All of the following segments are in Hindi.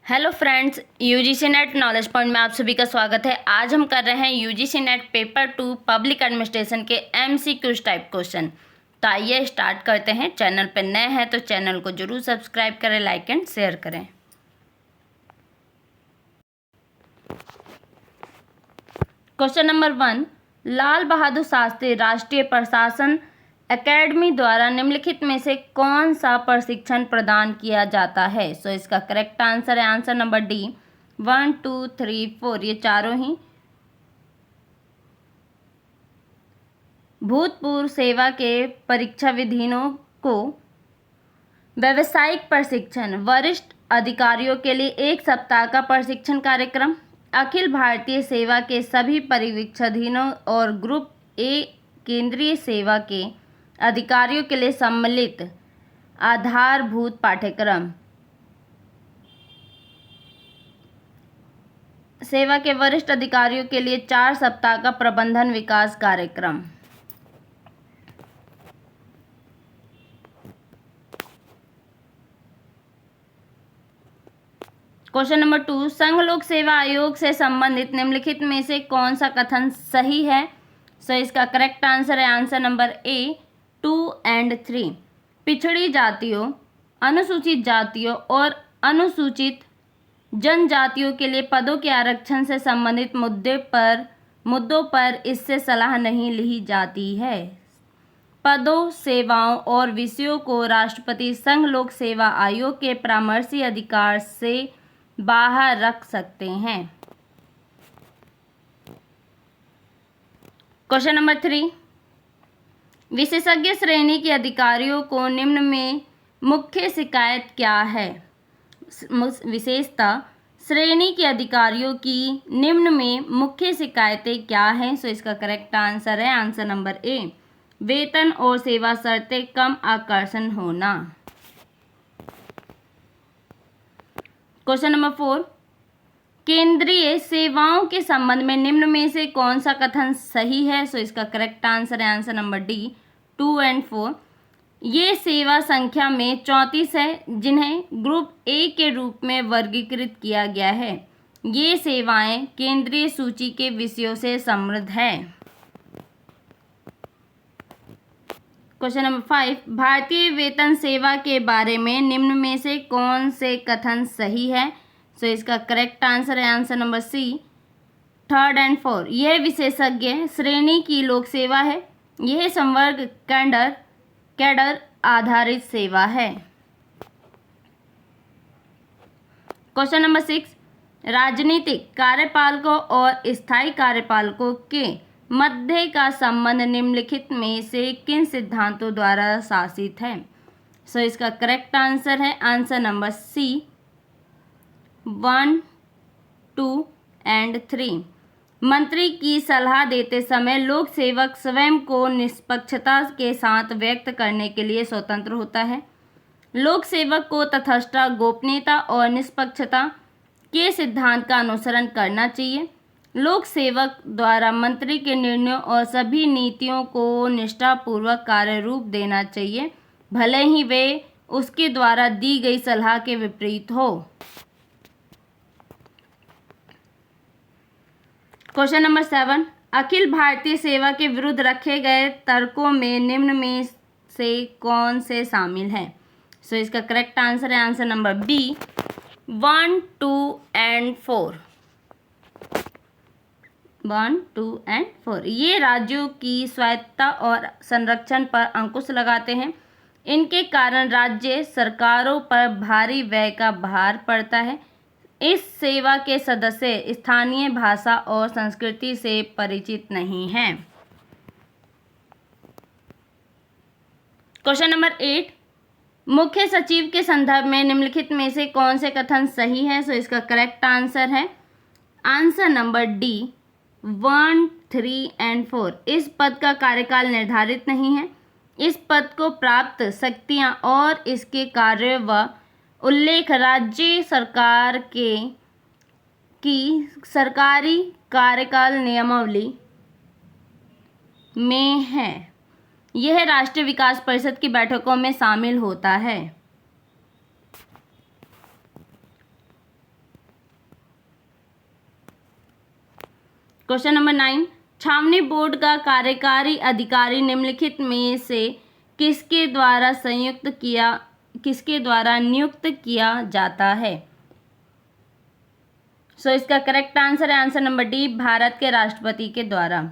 Hello friends, UGC net knowledge point में आप सभी का स्वागत है। आज हम कर रहे हैं UGC net paper 2 public administration के एमसीक्यूज टाइप क्वेश्चन। तो आइए स्टार्ट करते हैं। चैनल पर नए हैं तो चैनल को जरूर सब्सक्राइब करें, लाइक एंड शेयर करें। क्वेश्चन नंबर 1, लाल बहादुर शास्त्री राष्ट्रीय प्रशासन एकेडमी द्वारा निम्नलिखित में से कौन सा प्रशिक्षण प्रदान किया जाता है? सो इसका करेक्ट आंसर है आंसर नंबर डी 1, 2, 3, 4। ये चारों ही भूतपूर्व सेवा के परीक्षा विधियों को व्यावसायिक प्रशिक्षण, वरिष्ठ अधिकारियों के लिए 1 सप्ताह का प्रशिक्षण कार्यक्रम, अखिल भारतीय सेवा के सभी परीक्षाधीनों और ग्रुप ए केंद्रीय सेवा के अधिकारियों के लिए सम्मिलित आधारभूत पाठ्यक्रम, सेवा के वरिष्ठ अधिकारियों के लिए 4 सप्ताह का प्रबंधन विकास कार्यक्रम। क्वेश्चन नंबर 2, संघ लोक सेवा आयोग से संबंधित निम्नलिखित में से कौन सा कथन सही है? सो इसका करेक्ट आंसर है आंसर नंबर ए 2 एंड 3। पिछड़ी जातियों, अनुसूचित जातियों और अनुसूचित जनजातियों के लिए पदों के आरक्षण से संबंधित मुद्दों पर इससे सलाह नहीं ली जाती है। पदों, सेवाओं और विषयों को राष्ट्रपति संघ लोक सेवा आयोग के परामर्शी अधिकार से बाहर रख सकते हैं। क्वेश्चन नंबर 3, विशेषज्ञ श्रेणी के अधिकारियों को निम्न में मुख्य शिकायत क्या है? विशेषता श्रेणी के अधिकारियों की निम्न में मुख्य शिकायतें क्या हैं? सो इसका करेक्ट आंसर है आंसर नंबर ए वेतन और सेवा शर्तें कम आकर्षण होना। क्वेश्चन नंबर 4, केंद्रीय सेवाओं के संबंध में निम्न में से कौन सा कथन सही है? सो इसका करेक्ट आंसर है आंसर नंबर डी 2 एंड 4। ये सेवा संख्या में 34 है, जिन्हें ग्रुप ए के रूप में वर्गीकृत किया गया है। ये सेवाएं केंद्रीय सूची के विषयों से समृद्ध है। क्वेश्चन नंबर 5, भारतीय वेतन सेवा के बारे में निम्न में से कौन से कथन सही है? सो इसका करेक्ट आंसर है आंसर नंबर सी 3 एंड 4। यह विशेषज्ञ श्रेणी की लोक सेवा है। यह संवर्ग कैडर आधारित सेवा है। क्वेश्चन नंबर 6, राजनीतिक कार्यपालकों और स्थायी कार्यपालकों के मध्य का संबंध निम्नलिखित में से किन सिद्धांतों द्वारा शासित है? सो इसका करेक्ट आंसर है आंसर नंबर सी 1, 2 एंड 3। मंत्री की सलाह देते समय लोक सेवक स्वयं को निष्पक्षता के साथ व्यक्त करने के लिए स्वतंत्र होता है। लोक सेवक को तटस्थ, गोपनीयता और निष्पक्षता के सिद्धांत का अनुसरण करना चाहिए। लोक सेवक द्वारा मंत्री के निर्णयों और सभी नीतियों को निष्ठापूर्वक कार्य रूप देना चाहिए, भले ही वे उसके द्वारा दी गई सलाह के विपरीत हो। क्वेश्चन नंबर 7, अखिल भारतीय सेवा के विरुद्ध रखे गए तर्कों में निम्न में से कौन से शामिल हैं? सो इसका करेक्ट आंसर है answer number B 1, 2 and 4। 1, 2 and 4 ये राज्यों की स्वायत्तता और संरक्षण पर अंकुश लगाते हैं। इनके कारण राज्य सरकारों पर भारी व्यय का भार पड़ता है। इस सेवा के सदस्य स्थानीय भाषा और संस्कृति से परिचित नहीं हैं। क्वेश्चन नंबर 8, मुख्य सचिव के संदर्भ में निम्नलिखित में से कौन से कथन सही है? सो इसका करेक्ट आंसर है आंसर नंबर डी 1, 3 एंड 4। इस पद का कार्यकाल निर्धारित नहीं है। इस पद को प्राप्त शक्तियां और इसके कार्य व उल्लेख राज्य सरकार की सरकारी कार्यकाल नियमावली में है। यह राष्ट्रीय विकास परिषद की बैठकों में शामिल होता है। क्वेश्चन नंबर 9, छावनी बोर्ड का कार्यकारी अधिकारी निम्नलिखित में से किसके द्वारा नियुक्त किया जाता है? सो इसका करेक्ट आंसर है आंसर नंबर डी, भारत के राष्ट्रपति के द्वारा।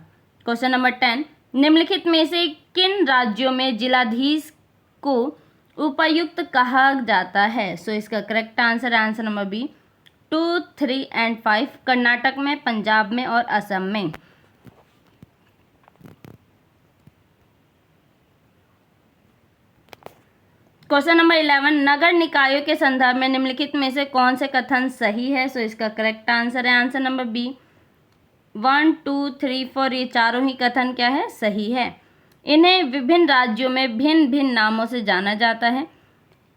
क्वेश्चन नंबर 10, निम्नलिखित में से किन राज्यों में जिलाधीश को उपायुक्त कहा जाता है? सो इसका करेक्ट आंसर है answer number B, 2, 3 and 5, Karnataka में, पंजाब में और असम में। क्वेश्चन नंबर 11, नगर निकायों के संदर्भ में निम्नलिखित में से कौन से कथन सही है? सो इसका करेक्ट आंसर है आंसर नंबर बी, 1, 2, 3, 4, ये चारों ही कथन क्या है? सही है। इन्हें विभिन्न राज्यों में भिन्न भिन्न नामों से जाना जाता है।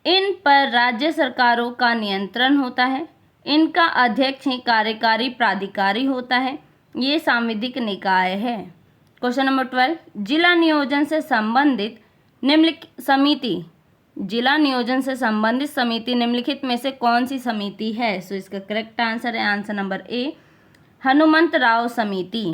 इन पर राज्य सरकारों का नियंत्रण होता है। इनका अध्यक्ष ही कार्यकारी प्राधिकारी होता है। ये सांविधिक निकाय है। क्वेश्चन नंबर 12, जिला नियोजन से संबंधित समिति निम्नलिखित में से कौन सी समिति है? सो इसका करेक्ट आंसर है आंसर नंबर ए, हनुमंतराव समिति।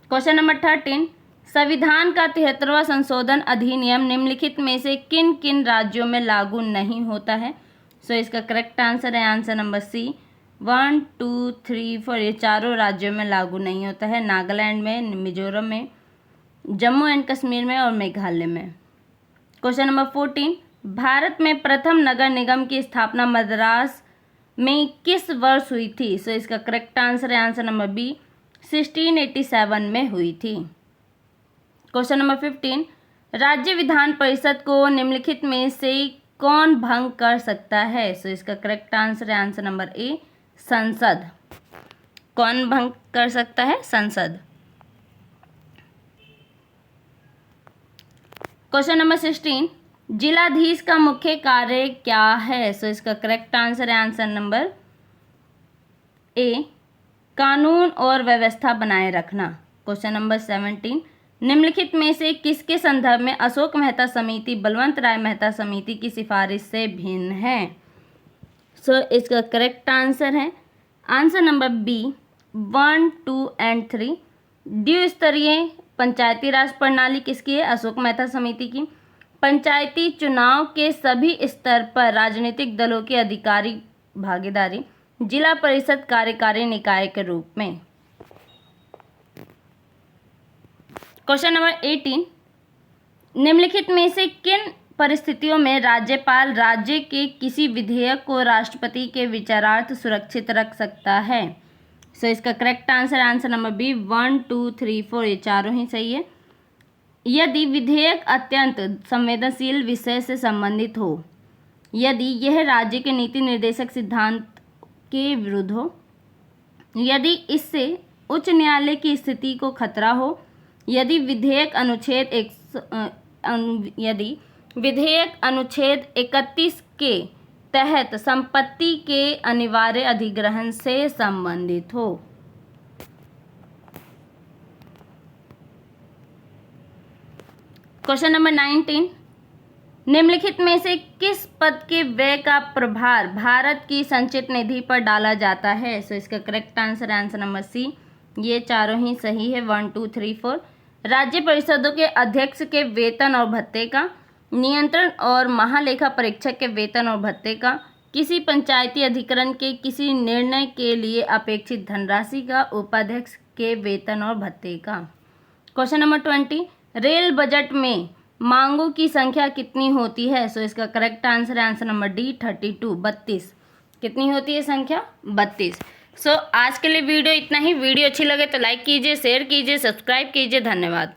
क्वेश्चन नंबर 13, संविधान का 73वां संशोधन अधिनियम निम्नलिखित में से किन किन राज्यों में लागू नहीं होता है? सो इसका करेक्ट आंसर है आंसर नंबर सी, 1, 2, 3, 4, ये चारों राज्यों में लागू नहीं होता है। नागालैंड में, मिजोरम में, जम्मू एंड कश्मीर में और मेघालय में। क्वेश्चन नंबर 14, भारत में प्रथम नगर निगम की स्थापना मद्रास में किस वर्ष हुई थी? सो इसका करेक्ट आंसर है आंसर नंबर बी, 1687 में हुई थी। क्वेश्चन नंबर 15, राज्य विधान परिषद को निम्नलिखित में से कौन भंग कर सकता है? सो इसका करेक्ट आंसर है आंसर नंबर ए, संसद। कौन भंग कर सकता है? संसद। क्वेश्चन नंबर 16, जिलाधीश का मुख्य कार्य क्या है? सो इसका करेक्ट आंसर है आंसर नंबर ए, कानून और व्यवस्था बनाए रखना। क्वेश्चन नंबर 17, निम्नलिखित में से किसके संदर्भ में अशोक मेहता समिति बलवंत राय मेहता समिति की सिफारिश से भिन्न है? सो इसका करेक्ट आंसर है आंसर नंबर बी, 1, 2 एंड 3। द्विस्तरीय पंचायती राज प्रणाली किसकी है? अशोक मेहता समिति की। पंचायती चुनाव के सभी स्तर पर राजनीतिक दलों की अधिकारी भागीदारी, जिला परिषद कार्यकारी निकाय के रूप में। क्वेश्चन नंबर 18, निम्नलिखित में से किन परिस्थितियों में राज्यपाल राज्य के किसी विधेयक को राष्ट्रपति के विचारार्थ सुरक्षित रख सकता है? सो इसका correct answer answer number B, 1, 2, 3, 4, ये चारों ही सही है। यदि विधेयक अत्यंत संवेदनशील विषय से संबंधित हो, यदि यह राज्य के नीति निर्देशक सिद्धांत के विरुद्ध हो, यदि इससे उच्च न्यायालय की स्थिति को खतरा हो, यदि विधेयक अनुच्छेद 31 के तहत संपत्ति के अनिवार्य अधिग्रहण से संबंधित हो। क्वेश्चन नंबर 19, निम्नलिखित में से किस पद के व्यय का प्रभार भारत की संचित निधि पर डाला जाता है? सो इसका correct answer answer number C, ये चारों ही सही है, 1, 2, 3, 4। राज्य परिषदों के अध्यक्ष के वेतन और भत्ते का, नियंत्रण और महालेखा परीक्षक के वेतन और भत्ते का, किसी पंचायती अधिकरण के किसी निर्णय के लिए अपेक्षित धनराशि का, उपाध्यक्ष के वेतन और भत्ते का। क्वेश्चन नंबर 20, रेल बजट में मांगों की संख्या कितनी होती है? सो इसका करेक्ट आंसर है आंसर नंबर डी, 32, 32। कितनी होती है संख्या? 32। सो आज के लिए वीडियो इतना ही। वीडियो अच्छी लगे तो लाइक कीजिए, शेयर कीजिए, सब्सक्राइब कीजिए। धन्यवाद।